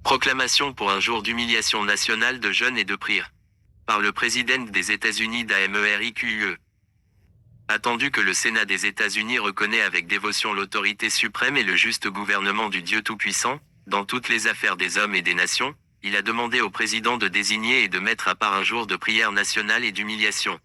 Proclamation pour un jour d'humiliation nationale de jeûne et de prière. Par le président des États-Unis d'Amerique. Attendu que le Sénat des États-Unis reconnaît avec dévotion l'autorité suprême et le juste gouvernement du Dieu Tout-Puissant, dans toutes les affaires des hommes et des nations, il a demandé au président de désigner et de mettre à part un jour de prière nationale et d'humiliation.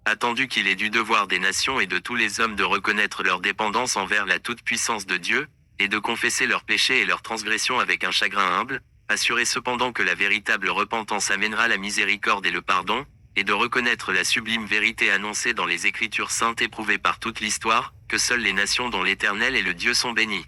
Attendu qu'il est du devoir des nations et de tous les hommes de reconnaître leur dépendance envers la toute-puissance de Dieu, et de confesser leurs péchés et leurs transgressions avec un chagrin humble, assuré cependant que la véritable repentance amènera la miséricorde et le pardon, et de reconnaître la sublime vérité annoncée dans les Écritures saintes éprouvées par toute l'histoire, que seules les nations dont l'Éternel et le Dieu sont bénis.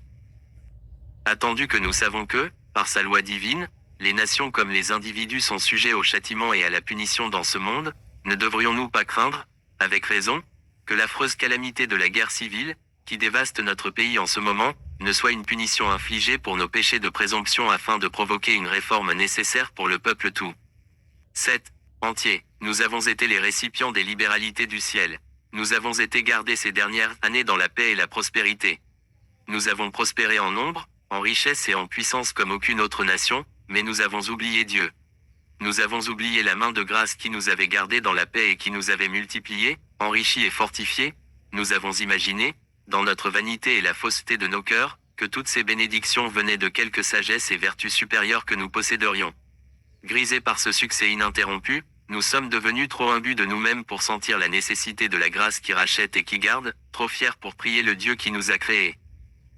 Attendu que nous savons que, par sa loi divine, les nations comme les individus sont sujets au châtiment et à la punition dans ce monde, ne devrions-nous pas craindre, avec raison, que l'affreuse calamité de la guerre civile, qui dévaste notre pays en ce moment, ne soit une punition infligée pour nos péchés de présomption afin de provoquer une réforme nécessaire pour le peuple tout. 7. Entier. Nous avons été les récipients des libéralités du ciel. Nous avons été gardés ces dernières années dans la paix et la prospérité. Nous avons prospéré en nombre, en richesse et en puissance comme aucune autre nation, mais nous avons oublié Dieu. Nous avons oublié la main de grâce qui nous avait gardés dans la paix et qui nous avait multipliés, enrichis et fortifiés. Nous avons imaginé, dans notre vanité et la fausseté de nos cœurs, que toutes ces bénédictions venaient de quelque sagesse et vertu supérieure que nous posséderions. Grisés par ce succès ininterrompu, nous sommes devenus trop imbus de nous-mêmes pour sentir la nécessité de la grâce qui rachète et qui garde, trop fiers pour prier le Dieu qui nous a créés.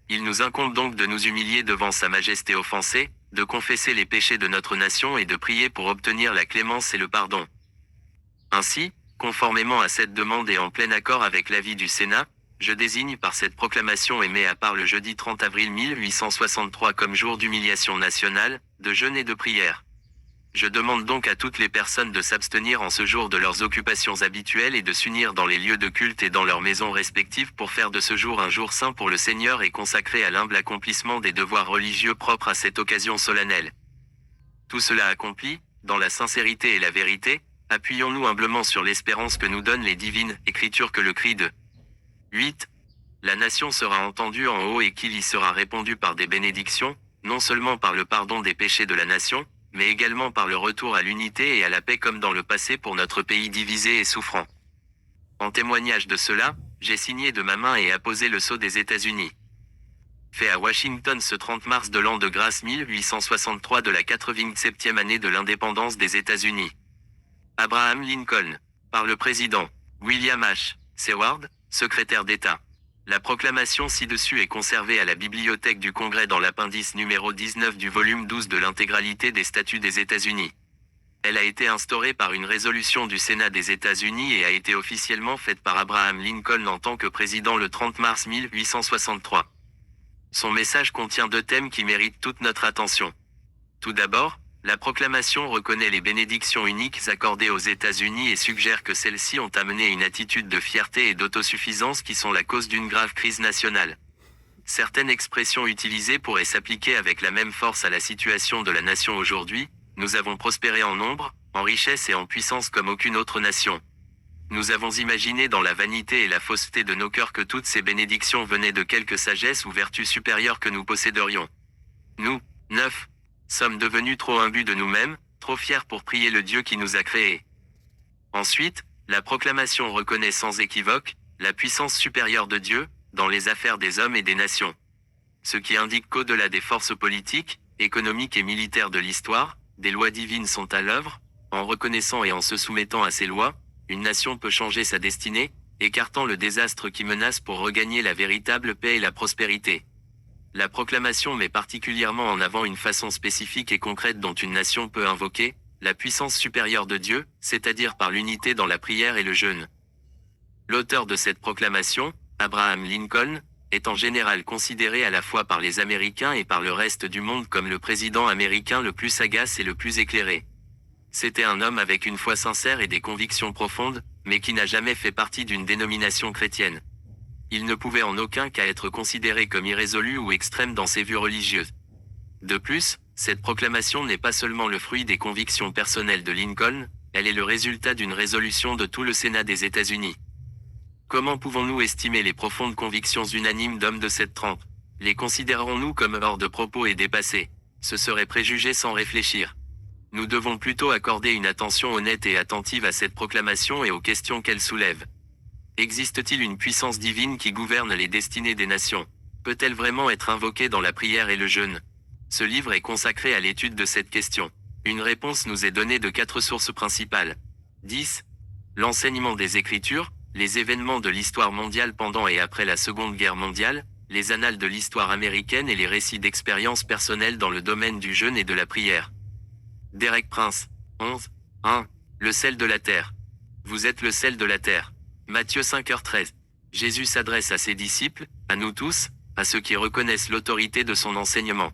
Il nous incombe donc de nous humilier devant sa majesté offensée, de confesser les péchés de notre nation et de prier pour obtenir la clémence et le pardon. Ainsi, conformément à cette demande et en plein accord avec l'avis du Sénat, je désigne par cette proclamation et mets à part le jeudi 30 avril 1863 comme jour d'humiliation nationale, de jeûne et de prière. Je demande donc à toutes les personnes de s'abstenir en ce jour de leurs occupations habituelles et de s'unir dans les lieux de culte et dans leurs maisons respectives pour faire de ce jour un jour saint pour le Seigneur et consacré à l'humble accomplissement des devoirs religieux propres à cette occasion solennelle. Tout cela accompli, dans la sincérité et la vérité, appuyons-nous humblement sur l'espérance que nous donnent les divines Écritures que le cri de 8. La nation sera entendue en haut et qu'il y sera répondu par des bénédictions, non seulement par le pardon des péchés de la nation, mais également par le retour à l'unité et à la paix comme dans le passé pour notre pays divisé et souffrant. En témoignage de cela, j'ai signé de ma main et apposé le sceau des États-Unis. Fait à Washington ce 30 mars de l'an de grâce 1863 de la 87e année de l'indépendance des États-Unis. Abraham Lincoln. Par le président William H. Seward, secrétaire d'État. La proclamation ci-dessus est conservée à la bibliothèque du Congrès dans l'appendice numéro 19 du volume 12 de l'intégralité des statuts des États-Unis. Elle a été instaurée par une résolution du Sénat des États-Unis et a été officiellement faite par Abraham Lincoln en tant que président le 30 mars 1863. Son message contient 2 thèmes qui méritent toute notre attention. Tout d'abord, la proclamation reconnaît les bénédictions uniques accordées aux États-Unis et suggère que celles-ci ont amené une attitude de fierté et d'autosuffisance qui sont la cause d'une grave crise nationale. Certaines expressions utilisées pourraient s'appliquer avec la même force à la situation de la nation aujourd'hui. Nous avons prospéré en nombre, en richesse et en puissance comme aucune autre nation. Nous avons imaginé dans la vanité et la fausseté de nos cœurs que toutes ces bénédictions venaient de quelque sagesse ou vertu supérieure que nous posséderions. Nous, 9. Sommes devenus trop imbus de nous-mêmes, trop fiers pour prier le Dieu qui nous a créés. Ensuite, la proclamation reconnaît sans équivoque la puissance supérieure de Dieu dans les affaires des hommes et des nations. Ce qui indique qu'au-delà des forces politiques, économiques et militaires de l'histoire, des lois divines sont à l'œuvre. En reconnaissant et en se soumettant à ces lois, une nation peut changer sa destinée, écartant le désastre qui menace pour regagner la véritable paix et la prospérité. La proclamation met particulièrement en avant une façon spécifique et concrète dont une nation peut invoquer la puissance supérieure de Dieu, c'est-à-dire par l'unité dans la prière et le jeûne. L'auteur de cette proclamation, Abraham Lincoln, est en général considéré à la fois par les Américains et par le reste du monde comme le président américain le plus sagace et le plus éclairé. C'était un homme avec une foi sincère et des convictions profondes, mais qui n'a jamais fait partie d'une dénomination chrétienne. Il ne pouvait en aucun cas être considéré comme irrésolu ou extrême dans ses vues religieuses. De plus, cette proclamation n'est pas seulement le fruit des convictions personnelles de Lincoln, elle est le résultat d'une résolution de tout le Sénat des États-Unis. Comment pouvons-nous estimer les profondes convictions unanimes d'hommes de cette trempe? Les considérerons-nous comme hors de propos et dépassés? Ce serait préjuger sans réfléchir. Nous devons plutôt accorder une attention honnête et attentive à cette proclamation et aux questions qu'elle soulève. Existe-t-il une puissance divine qui gouverne les destinées des nations? Peut-elle vraiment être invoquée dans la prière et le jeûne? Ce livre est consacré à l'étude de cette question. Une réponse nous est donnée de 4 sources principales. 10. L'enseignement des Écritures, les événements de l'histoire mondiale pendant et après la Seconde Guerre mondiale, les annales de l'histoire américaine et les récits d'expériences personnelles dans le domaine du jeûne et de la prière. Derek Prince. 11. 1. Le sel de la terre. Vous êtes le sel de la terre. Matthieu 5h13. Jésus s'adresse à ses disciples, à nous tous, à ceux qui reconnaissent l'autorité de son enseignement.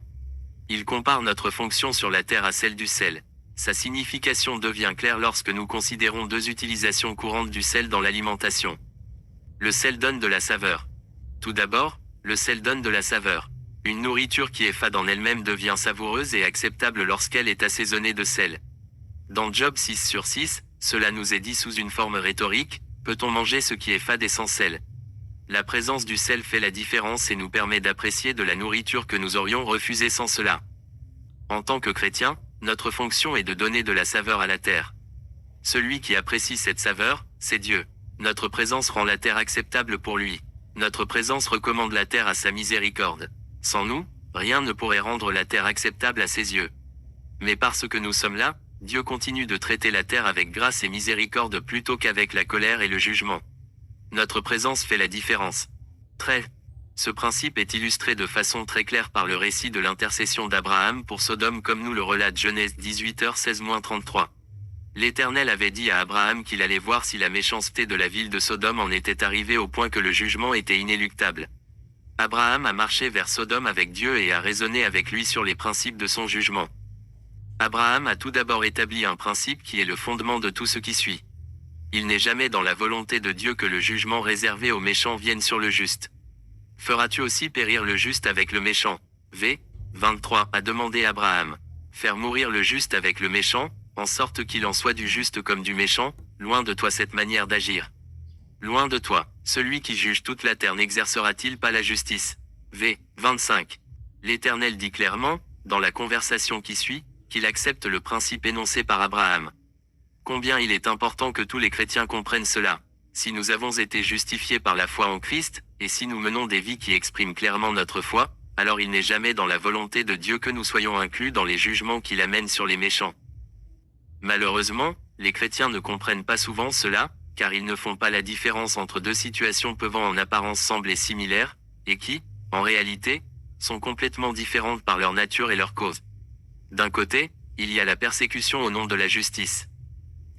Il compare notre fonction sur la terre à celle du sel. Sa signification devient claire lorsque nous considérons 2 utilisations courantes du sel dans l'alimentation. Le sel donne de la saveur. Tout d'abord, le sel donne de la saveur. Une nourriture qui est fade en elle-même devient savoureuse et acceptable lorsqu'elle est assaisonnée de sel. Dans Job 6/6, cela nous est dit sous une forme rhétorique, peut-on manger ce qui est fade et sans sel? La présence du sel fait la différence et nous permet d'apprécier de la nourriture que nous aurions refusée sans cela. En tant que chrétien, notre fonction est de donner de la saveur à la terre. Celui qui apprécie cette saveur, c'est Dieu. Notre présence rend la terre acceptable pour lui. Notre présence recommande la terre à sa miséricorde. Sans nous, rien ne pourrait rendre la terre acceptable à ses yeux. Mais parce que nous sommes là, Dieu continue de traiter la terre avec grâce et miséricorde plutôt qu'avec la colère et le jugement. Notre présence fait la différence. Ce principe est illustré de façon très claire par le récit de l'intercession d'Abraham pour Sodome comme nous le relate Genèse 18h16-33. L'Éternel avait dit à Abraham qu'il allait voir si la méchanceté de la ville de Sodome en était arrivée au point que le jugement était inéluctable. Abraham a marché vers Sodome avec Dieu et a raisonné avec lui sur les principes de son jugement. Abraham a tout d'abord établi un principe qui est le fondement de tout ce qui suit. Il n'est jamais dans la volonté de Dieu que le jugement réservé aux méchants vienne sur le juste. Feras-tu aussi périr le juste avec le méchant? V. 23 a demandé Abraham. Faire mourir le juste avec le méchant, en sorte qu'il en soit du juste comme du méchant, loin de toi cette manière d'agir. Loin de toi, celui qui juge toute la terre n'exercera-t-il pas la justice? V. 25. L'Éternel dit clairement, dans la conversation qui suit, qu'il accepte le principe énoncé par Abraham. Combien il est important que tous les chrétiens comprennent cela. Si nous avons été justifiés par la foi en Christ, et si nous menons des vies qui expriment clairement notre foi, alors il n'est jamais dans la volonté de Dieu que nous soyons inclus dans les jugements qu'il amène sur les méchants. Malheureusement, les chrétiens ne comprennent pas souvent cela, car ils ne font pas la différence entre 2 situations pouvant en apparence sembler similaires, et qui, en réalité, sont complètement différentes par leur nature et leur cause. D'un côté, il y a la persécution au nom de la justice.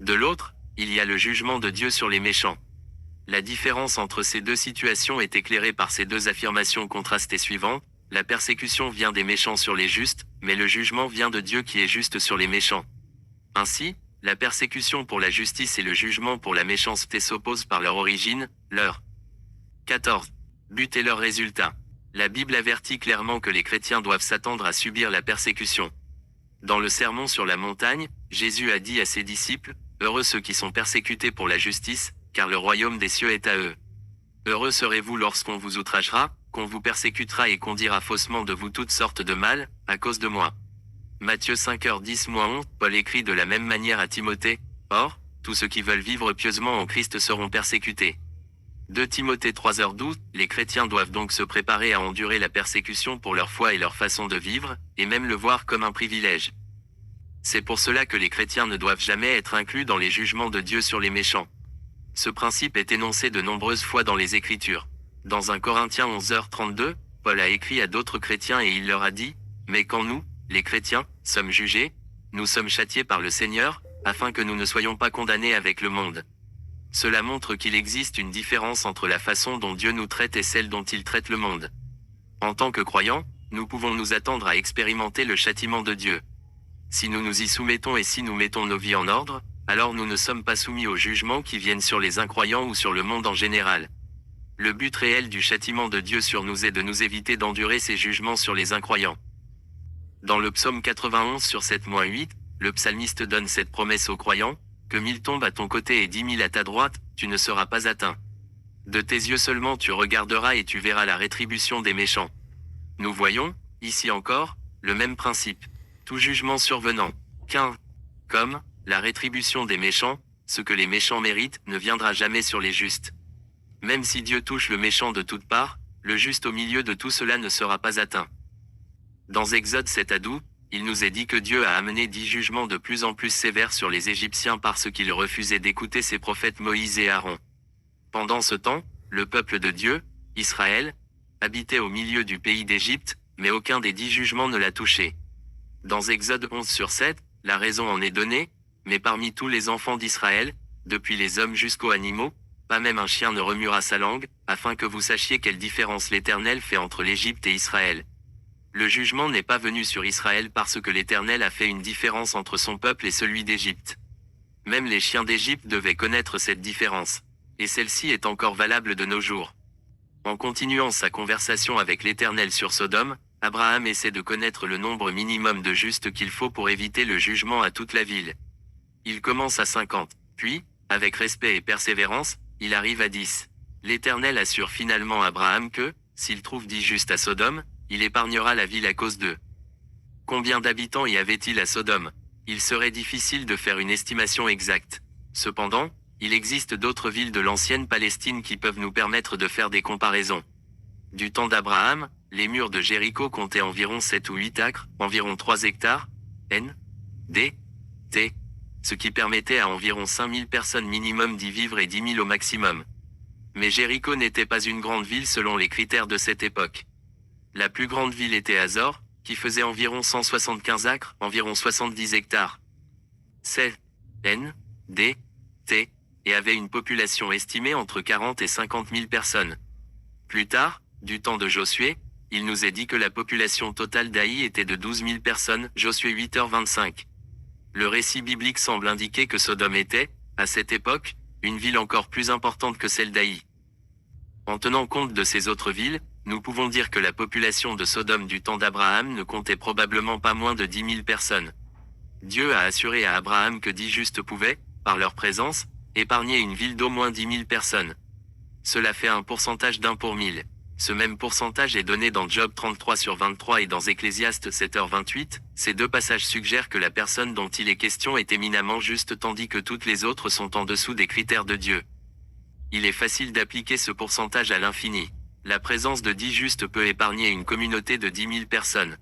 De l'autre, il y a le jugement de Dieu sur les méchants. La différence entre ces 2 situations est éclairée par ces 2 affirmations contrastées suivantes. La persécution vient des méchants sur les justes, mais le jugement vient de Dieu qui est juste sur les méchants. Ainsi, la persécution pour la justice et le jugement pour la méchanceté s'opposent par leur origine, leur 14. But et leur résultat. La Bible avertit clairement que les chrétiens doivent s'attendre à subir la persécution. Dans le Sermon sur la montagne, Jésus a dit à ses disciples, « Heureux ceux qui sont persécutés pour la justice, car le royaume des cieux est à eux. Heureux serez-vous lorsqu'on vous outragera, qu'on vous persécutera et qu'on dira faussement de vous toutes sortes de mal, à cause de moi. » Matthieu 5h10-11, Paul écrit de la même manière à Timothée, « Or, tous ceux qui veulent vivre pieusement en Christ seront persécutés. » 2 Timothée 3h12, les chrétiens doivent donc se préparer à endurer la persécution pour leur foi et leur façon de vivre, et même le voir comme un privilège. C'est pour cela que les chrétiens ne doivent jamais être inclus dans les jugements de Dieu sur les méchants. Ce principe est énoncé de nombreuses fois dans les Écritures. Dans 1 Corinthiens 11h32, Paul a écrit à d'autres chrétiens et il leur a dit, « Mais quand nous, les chrétiens, sommes jugés, nous sommes châtiés par le Seigneur, afin que nous ne soyons pas condamnés avec le monde. » Cela montre qu'il existe une différence entre la façon dont Dieu nous traite et celle dont il traite le monde. En tant que croyants, nous pouvons nous attendre à expérimenter le châtiment de Dieu. Si nous nous y soumettons et si nous mettons nos vies en ordre, alors nous ne sommes pas soumis aux jugements qui viennent sur les incroyants ou sur le monde en général. Le but réel du châtiment de Dieu sur nous est de nous éviter d'endurer ces jugements sur les incroyants. Dans le psaume 91 sur 7-8, le psalmiste donne cette promesse aux croyants, « Que 1000 tombent à ton côté et 10 000 à ta droite, tu ne seras pas atteint. De tes yeux seulement tu regarderas et tu verras la rétribution des méchants. » Nous voyons, ici encore, le même principe. Tout jugement survenant, comme la rétribution des méchants, ce que les méchants méritent, ne viendra jamais sur les justes. Même si Dieu touche le méchant de toutes parts, le juste au milieu de tout cela ne sera pas atteint. Dans Exode 7 à 12, il nous est dit que Dieu a amené 10 jugements de plus en plus sévères sur les Égyptiens parce qu'ils refusaient d'écouter ses prophètes Moïse et Aaron. Pendant ce temps, le peuple de Dieu, Israël, habitait au milieu du pays d'Égypte, mais aucun des 10 jugements ne l'a touché. Dans Exode 11 sur 7, la raison en est donnée, mais parmi tous les enfants d'Israël, depuis les hommes jusqu'aux animaux, pas même un chien ne remuera sa langue, afin que vous sachiez quelle différence l'Éternel fait entre l'Égypte et Israël. Le jugement n'est pas venu sur Israël parce que l'Éternel a fait une différence entre son peuple et celui d'Égypte. Même les chiens d'Égypte devaient connaître cette différence. Et celle-ci est encore valable de nos jours. En continuant sa conversation avec l'Éternel sur Sodome, Abraham essaie de connaître le nombre minimum de justes qu'il faut pour éviter le jugement à toute la ville. Il commence à 50, puis, avec respect et persévérance, il arrive à 10. L'Éternel assure finalement à Abraham que, s'il trouve 10 justes à Sodome, il épargnera la ville à cause d'eux. Combien d'habitants y avait-il à Sodome? Il serait difficile de faire une estimation exacte. Cependant, il existe d'autres villes de l'ancienne Palestine qui peuvent nous permettre de faire des comparaisons. Du temps d'Abraham, les murs de Jéricho comptaient environ 7 ou 8 acres, environ 3 hectares, T, ce qui permettait à environ 5000 personnes minimum d'y vivre et 10 000 au maximum. Mais Jéricho n'était pas une grande ville selon les critères de cette époque. La plus grande ville était Hazor, qui faisait environ 175 acres, environ 70 hectares. T, et avait une population estimée entre 40 et 50 000 personnes. Plus tard, du temps de Josué, il nous est dit que la population totale d'Aï était de 12 000 personnes, Josué 8h25. Le récit biblique semble indiquer que Sodome était, à cette époque, une ville encore plus importante que celle d'Aï. En tenant compte de ces autres villes, nous pouvons dire que la population de Sodome du temps d'Abraham ne comptait probablement pas moins de 10 000 personnes. Dieu a assuré à Abraham que 10 justes pouvaient, par leur présence, épargner une ville d'au moins 10 000 personnes. Cela fait un pourcentage d'1 pour 1000. Ce même pourcentage est donné dans Job 33 sur 23 et dans Ecclésiaste 7h28, ces deux passages suggèrent que la personne dont il est question est éminemment juste tandis que toutes les autres sont en dessous des critères de Dieu. Il est facile d'appliquer ce pourcentage à l'infini. La présence de 10 justes peut épargner une communauté de 10 000 personnes.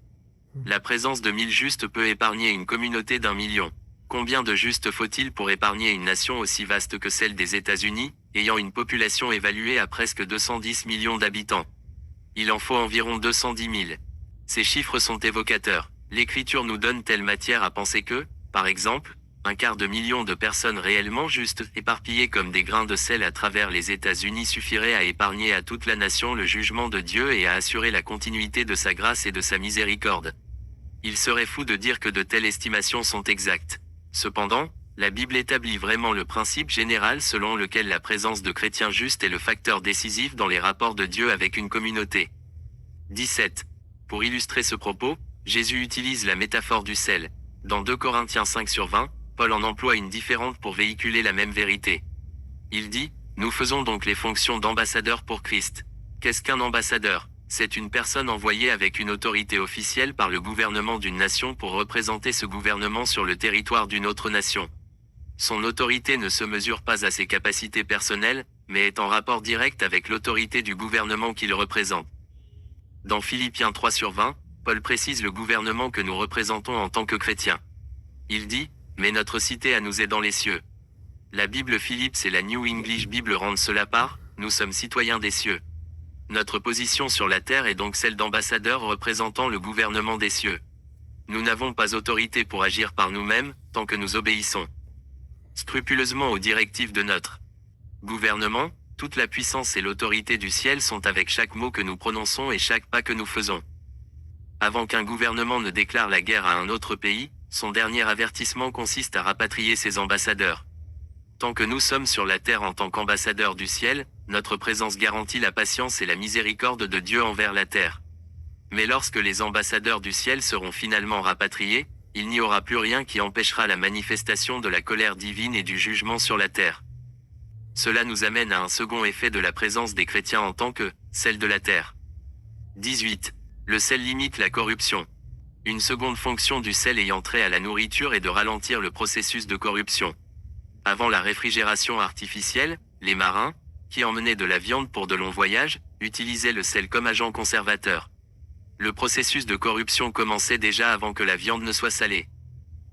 La présence de 1000 justes peut épargner une communauté d'1 million. Combien de justes faut-il pour épargner une nation aussi vaste que celle des États-Unis, ayant une population évaluée à presque 210 millions d'habitants? Il en faut environ 210 000. Ces chiffres sont évocateurs. L'Écriture nous donne telle matière à penser que, par exemple, 250 000 de personnes réellement justes, éparpillées comme des grains de sel à travers les États-Unis suffirait à épargner à toute la nation le jugement de Dieu et à assurer la continuité de sa grâce et de sa miséricorde. Il serait fou de dire que de telles estimations sont exactes. Cependant, la Bible établit vraiment le principe général selon lequel la présence de chrétiens justes est le facteur décisif dans les rapports de Dieu avec une communauté. 17. Pour illustrer ce propos, Jésus utilise la métaphore du sel. Dans 2 Corinthiens 5 sur 20, Paul en emploie une différente pour véhiculer la même vérité. Il dit, « Nous faisons donc les fonctions d'ambassadeurs pour Christ. » Qu'est-ce qu'un ambassadeur? C'est une personne envoyée avec une autorité officielle par le gouvernement d'une nation pour représenter ce gouvernement sur le territoire d'une autre nation. Son autorité ne se mesure pas à ses capacités personnelles, mais est en rapport direct avec l'autorité du gouvernement qu'il représente. Dans Philippiens 3 sur 20, Paul précise le gouvernement que nous représentons en tant que chrétiens. Il dit, « Mais notre cité à nous est dans les cieux. » La Bible Phillips et la New English Bible rendent cela par, « Nous sommes citoyens des cieux. » Notre position sur la terre est donc celle d'ambassadeurs représentant le gouvernement des cieux. Nous n'avons pas autorité pour agir par nous-mêmes, tant que nous obéissons scrupuleusement aux directives de notre gouvernement. Toute la puissance et l'autorité du ciel sont avec chaque mot que nous prononçons et chaque pas que nous faisons. Avant qu'un gouvernement ne déclare la guerre à un autre pays, son dernier avertissement consiste à rapatrier ses ambassadeurs. Tant que nous sommes sur la terre en tant qu'ambassadeurs du ciel, notre présence garantit la patience et la miséricorde de Dieu envers la terre. Mais lorsque les ambassadeurs du ciel seront finalement rapatriés, il n'y aura plus rien qui empêchera la manifestation de la colère divine et du jugement sur la terre. Cela nous amène à un second effet de la présence des chrétiens en tant que celle de la terre. 18. Le sel limite la corruption. Une seconde fonction du sel ayant trait à la nourriture est de ralentir le processus de corruption. Avant la réfrigération artificielle, les marins, qui emmenaient de la viande pour de longs voyages, utilisaient le sel comme agent conservateur. Le processus de corruption commençait déjà avant que la viande ne soit salée.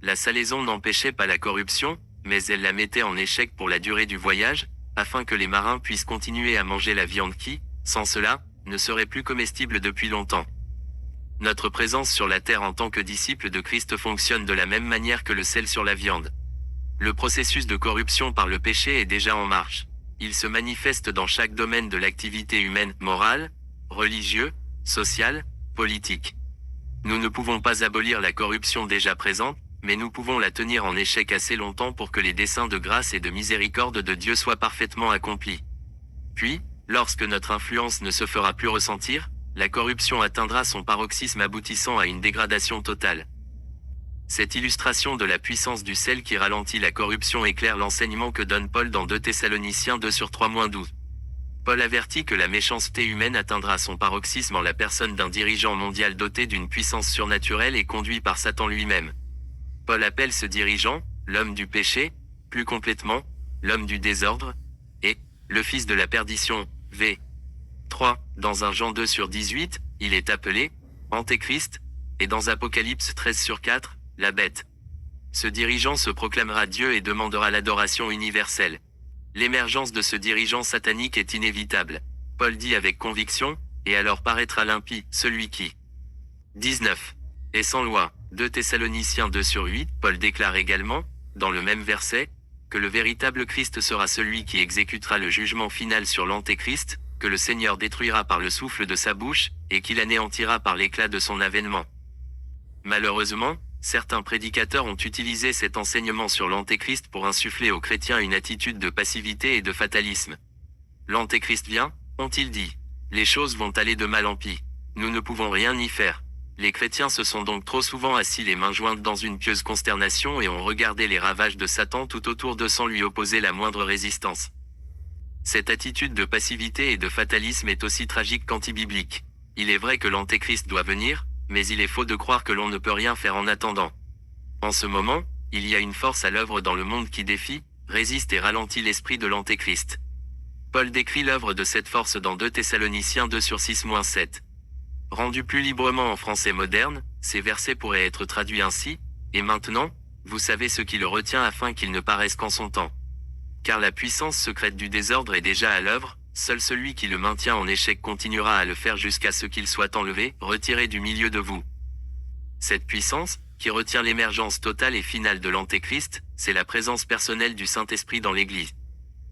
La salaison n'empêchait pas la corruption, mais elle la mettait en échec pour la durée du voyage, afin que les marins puissent continuer à manger la viande qui, sans cela, ne serait plus comestible depuis longtemps. Notre présence sur la terre en tant que disciples de Christ fonctionne de la même manière que le sel sur la viande. Le processus de corruption par le péché est déjà en marche. Il se manifeste dans chaque domaine de l'activité humaine, morale, religieux, sociale, politique. Nous ne pouvons pas abolir la corruption déjà présente, mais nous pouvons la tenir en échec assez longtemps pour que les desseins de grâce et de miséricorde de Dieu soient parfaitement accomplis. Puis, lorsque notre influence ne se fera plus ressentir, la corruption atteindra son paroxysme aboutissant à une dégradation totale. Cette illustration de la puissance du sel qui ralentit la corruption éclaire l'enseignement que donne Paul dans 2 Thessaloniciens 2/3-12. Paul avertit que la méchanceté humaine atteindra son paroxysme en la personne d'un dirigeant mondial doté d'une puissance surnaturelle et conduit par Satan lui-même. Paul appelle ce dirigeant, l'homme du péché, plus complètement, l'homme du désordre, et, le fils de la perdition, v. 3, dans 1 Jean 2/18, il est appelé, Antéchrist, et dans Apocalypse 13/4, la bête. Ce dirigeant se proclamera Dieu et demandera l'adoration universelle. L'émergence de ce dirigeant satanique est inévitable. Paul dit avec conviction, et alors paraîtra l'impie, celui qui. 19. Et sans loi, 2 Thessaloniciens 2/8, Paul déclare également, dans le même verset, que le véritable Christ sera celui qui exécutera le jugement final sur l'Antéchrist, que le Seigneur détruira par le souffle de sa bouche, et qu'il anéantira par l'éclat de son avènement. Malheureusement, certains prédicateurs ont utilisé cet enseignement sur l'Antéchrist pour insuffler aux chrétiens une attitude de passivité et de fatalisme. L'Antéchrist vient, ont-ils dit. Les choses vont aller de mal en pis. Nous ne pouvons rien y faire. Les chrétiens se sont donc trop souvent assis les mains jointes dans une pieuse consternation et ont regardé les ravages de Satan tout autour d'eux sans lui opposer la moindre résistance. Cette attitude de passivité et de fatalisme est aussi tragique qu'antibiblique. Il est vrai que l'Antéchrist doit venir, mais il est faux de croire que l'on ne peut rien faire en attendant. En ce moment, il y a une force à l'œuvre dans le monde qui défie, résiste et ralentit l'esprit de l'Antéchrist. Paul décrit l'œuvre de cette force dans 2 Thessaloniciens 2/6-7. Rendu plus librement en français moderne, ces versets pourraient être traduits ainsi, « Et maintenant, vous savez ce qui le retient afin qu'il ne paraisse qu'en son temps. Car la puissance secrète du désordre est déjà à l'œuvre, seul celui qui le maintient en échec continuera à le faire jusqu'à ce qu'il soit enlevé, retiré du milieu de vous. » Cette puissance, qui retient l'émergence totale et finale de l'Antéchrist, c'est la présence personnelle du Saint-Esprit dans l'Église.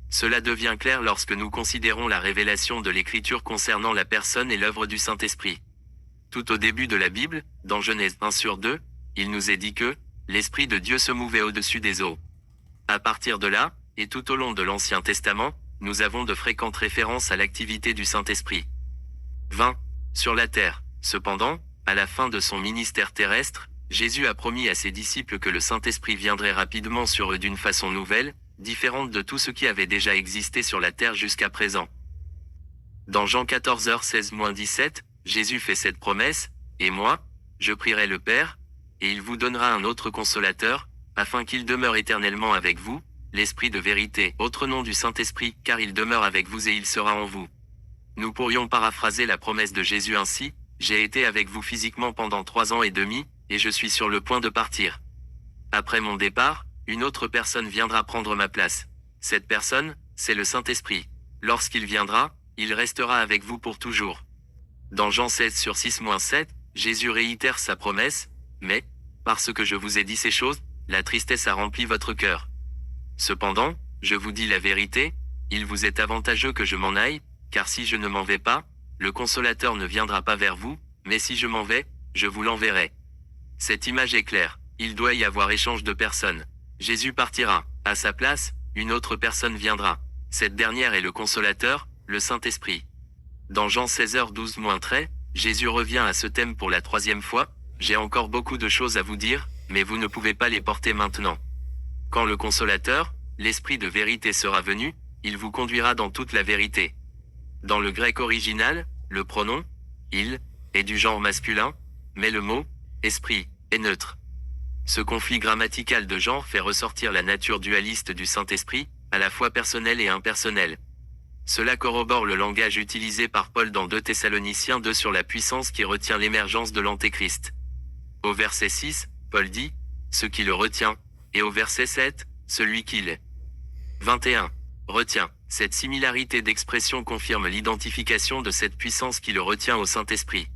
Cela devient clair lorsque nous considérons la révélation de l'Écriture concernant la personne et l'œuvre du Saint-Esprit. Tout au début de la Bible, dans Genèse 1/2, il nous est dit que l'Esprit de Dieu se mouvait au-dessus des eaux. À partir de là, et tout au long de l'Ancien Testament, nous avons de fréquentes références à l'activité du Saint-Esprit. 20. Sur la terre. Cependant, à la fin de son ministère terrestre, Jésus a promis à ses disciples que le Saint-Esprit viendrait rapidement sur eux d'une façon nouvelle, différente de tout ce qui avait déjà existé sur la terre jusqu'à présent. Dans Jean 14h16-17, Jésus fait cette promesse, « Et moi, je prierai le Père, et il vous donnera un autre consolateur, afin qu'il demeure éternellement avec vous, l'Esprit de vérité, autre nom du Saint-Esprit, car il demeure avec vous et il sera en vous. » Nous pourrions paraphraser la promesse de Jésus ainsi, « J'ai été avec vous physiquement pendant 3 ans et demi, et je suis sur le point de partir. Après mon départ, une autre personne viendra prendre ma place. Cette personne, c'est le Saint-Esprit. Lorsqu'il viendra, il restera avec vous pour toujours. » Dans Jean 16/6-7, Jésus réitère sa promesse, « Mais, parce que je vous ai dit ces choses, la tristesse a rempli votre cœur. Cependant, je vous dis la vérité, il vous est avantageux que je m'en aille, car si je ne m'en vais pas, le consolateur ne viendra pas vers vous, mais si je m'en vais, je vous l'enverrai. » Cette image est claire, il doit y avoir échange de personnes. Jésus partira, à sa place, une autre personne viendra. Cette dernière est le consolateur, le Saint-Esprit. Dans Jean 16h12-13, Jésus revient à ce thème pour la 3e fois, « J'ai encore beaucoup de choses à vous dire, mais vous ne pouvez pas les porter maintenant. Quand le consolateur, l'Esprit de vérité sera venu, il vous conduira dans toute la vérité. » Dans le grec original, le pronom « il » est du genre masculin, mais le mot « esprit, est neutre. Ce conflit grammatical de genre fait ressortir la nature dualiste du Saint-Esprit, à la fois personnelle et impersonnelle. Cela corrobore le langage utilisé par Paul dans 2 Thessaloniciens 2 sur la puissance qui retient l'émergence de l'Antéchrist. Au verset 6, Paul dit « ce qui le retient », et au verset 7, « celui qui l'est ». 21. Retient. Cette similarité d'expression confirme l'identification de cette puissance qui le retient au Saint-Esprit.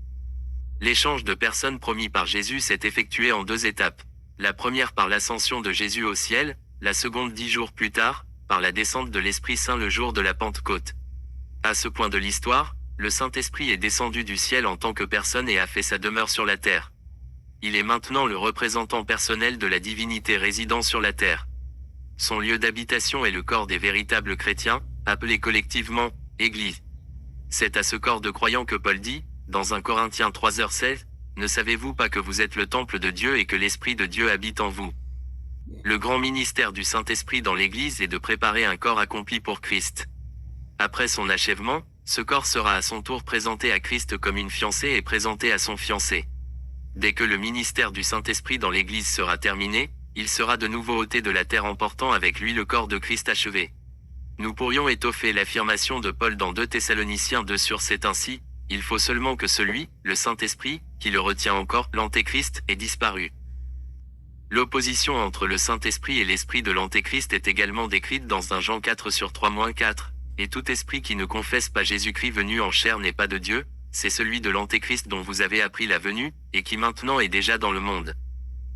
L'échange de personnes promis par Jésus s'est effectué en 2 étapes. La première par l'ascension de Jésus au ciel, la seconde 10 jours plus tard, par la descente de l'Esprit Saint le jour de la Pentecôte. À ce point de l'histoire, le Saint-Esprit est descendu du ciel en tant que personne et a fait sa demeure sur la terre. Il est maintenant le représentant personnel de la divinité résidant sur la terre. Son lieu d'habitation est le corps des véritables chrétiens, appelés collectivement « Église ». C'est à ce corps de croyants que Paul dit, dans 1 Corinthiens 3h16, « Ne savez-vous pas que vous êtes le temple de Dieu et que l'Esprit de Dieu habite en vous ?» Le grand ministère du Saint-Esprit dans l'Église est de préparer un corps accompli pour Christ. Après son achèvement, ce corps sera à son tour présenté à Christ comme une fiancée et présenté à son fiancé. Dès que le ministère du Saint-Esprit dans l'Église sera terminé, il sera de nouveau ôté de la terre emportant avec lui le corps de Christ achevé. Nous pourrions étoffer l'affirmation de Paul dans 2 Thessaloniciens 2 sur c'est ainsi, il faut seulement que celui, le Saint-Esprit, qui le retient encore, l'Antéchrist, ait disparu. L'opposition entre le Saint-Esprit et l'esprit de l'Antéchrist est également décrite dans 1 Jean 4 sur 3-4, et tout esprit qui ne confesse pas Jésus-Christ venu en chair n'est pas de Dieu, c'est celui de l'Antéchrist dont vous avez appris la venue, et qui maintenant est déjà dans le monde.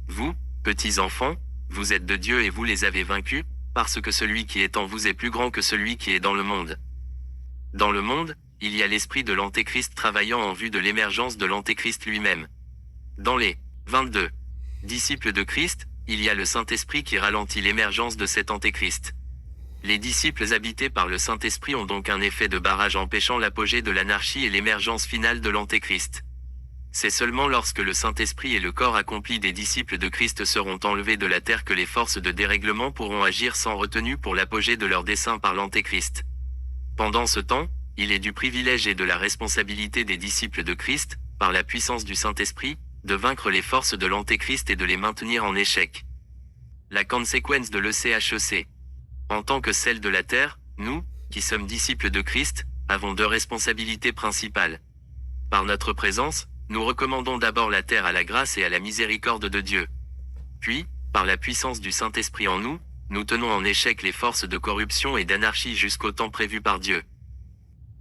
Vous, petits enfants, vous êtes de Dieu et vous les avez vaincus, parce que celui qui est en vous est plus grand que celui qui est dans le monde. Dans le monde, il y a l'esprit de l'Antéchrist travaillant en vue de l'émergence de l'Antéchrist lui-même. Dans les 22 disciples de Christ, il y a le Saint-Esprit qui ralentit l'émergence de cet Antéchrist. Les disciples habités par le Saint-Esprit ont donc un effet de barrage empêchant l'apogée de l'anarchie et l'émergence finale de l'Antéchrist. C'est seulement lorsque le Saint-Esprit et le corps accompli des disciples de Christ seront enlevés de la terre que les forces de dérèglement pourront agir sans retenue pour l'apogée de leur dessein par l'Antéchrist. Pendant ce temps, il est du privilège et de la responsabilité des disciples de Christ, par la puissance du Saint-Esprit, de vaincre les forces de l'Antéchrist et de les maintenir en échec. La conséquence de l'ECHEC. En tant que celle de la terre, nous, qui sommes disciples de Christ, avons 2 responsabilités principales. Par notre présence, nous recommandons d'abord la terre à la grâce et à la miséricorde de Dieu. Puis, par la puissance du Saint-Esprit en nous, nous tenons en échec les forces de corruption et d'anarchie jusqu'au temps prévu par Dieu.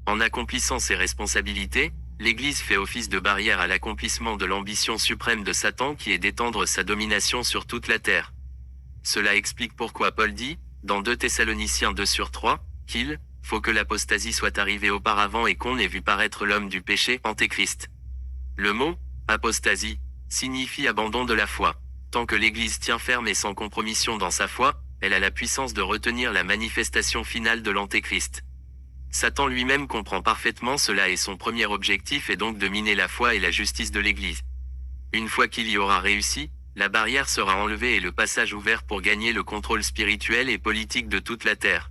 En accomplissant ces responsabilités, l'Église fait office de barrière à l'accomplissement de l'ambition suprême de Satan qui est d'étendre sa domination sur toute la terre. Cela explique pourquoi Paul dit, dans 2 Thessaloniciens 2 sur 3, qu'il faut que l'apostasie soit arrivée auparavant et qu'on ait vu paraître l'homme du péché, Antéchrist. Le mot « apostasie » signifie abandon de la foi. Tant que l'Église tient ferme et sans compromission dans sa foi, elle a la puissance de retenir la manifestation finale de l'Antéchrist. Satan lui-même comprend parfaitement cela et son premier objectif est donc de miner la foi et la justice de l'Église. Une fois qu'il y aura réussi, la barrière sera enlevée et le passage ouvert pour gagner le contrôle spirituel et politique de toute la terre.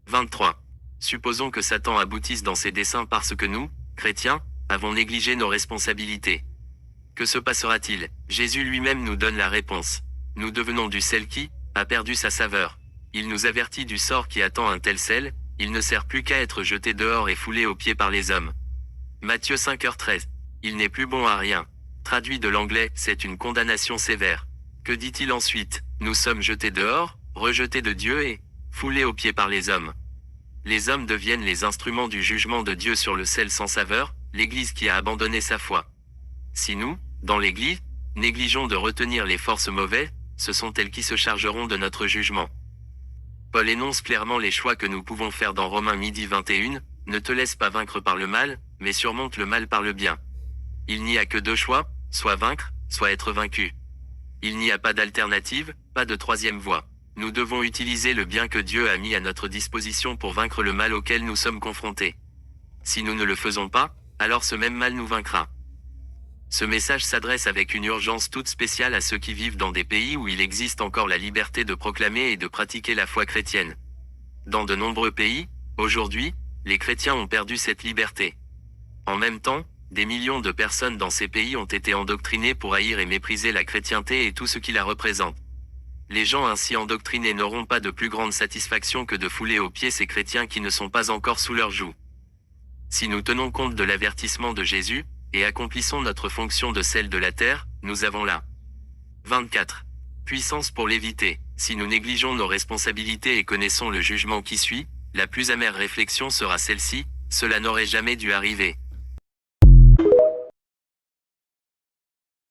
23. Supposons que Satan aboutisse dans ses desseins parce que nous, chrétiens, avons négligé nos responsabilités. Que se passera-t-il? Jésus lui-même nous donne la réponse. Nous devenons du sel qui a perdu sa saveur. Il nous avertit du sort qui attend un tel sel, il ne sert plus qu'à être jeté dehors et foulé aux pieds par les hommes. Matthieu 5h13. Il n'est plus bon à rien. Traduit de l'anglais, c'est une condamnation sévère. Que dit-il ensuite? Nous sommes jetés dehors, rejetés de Dieu et foulés aux pieds par les hommes. Les hommes deviennent les instruments du jugement de Dieu sur le sel sans saveur, l'Église qui a abandonné sa foi. Si nous, dans l'Église, négligeons de retenir les forces mauvaises, ce sont elles qui se chargeront de notre jugement. Paul énonce clairement les choix que nous pouvons faire dans Romains 12:21, ne te laisse pas vaincre par le mal, mais surmonte le mal par le bien. Il n'y a que 2 choix, soit vaincre, soit être vaincu. Il n'y a pas d'alternative, pas de troisième voie. Nous devons utiliser le bien que Dieu a mis à notre disposition pour vaincre le mal auquel nous sommes confrontés. Si nous ne le faisons pas, alors ce même mal nous vaincra. Ce message s'adresse avec une urgence toute spéciale à ceux qui vivent dans des pays où il existe encore la liberté de proclamer et de pratiquer la foi chrétienne. Dans de nombreux pays, aujourd'hui, les chrétiens ont perdu cette liberté. En même temps, Des millions de personnes dans ces pays ont été endoctrinées pour haïr et mépriser la chrétienté et tout ce qui la représente. Les gens ainsi endoctrinés n'auront pas de plus grande satisfaction que de fouler aux pieds ces chrétiens qui ne sont pas encore sous leur joug. Si nous tenons compte de l'avertissement de Jésus, et accomplissons notre fonction de celle de la terre, nous avons là 24. Puissance pour l'éviter. Si nous négligeons nos responsabilités et connaissons le jugement qui suit, la plus amère réflexion sera celle-ci, cela n'aurait jamais dû arriver.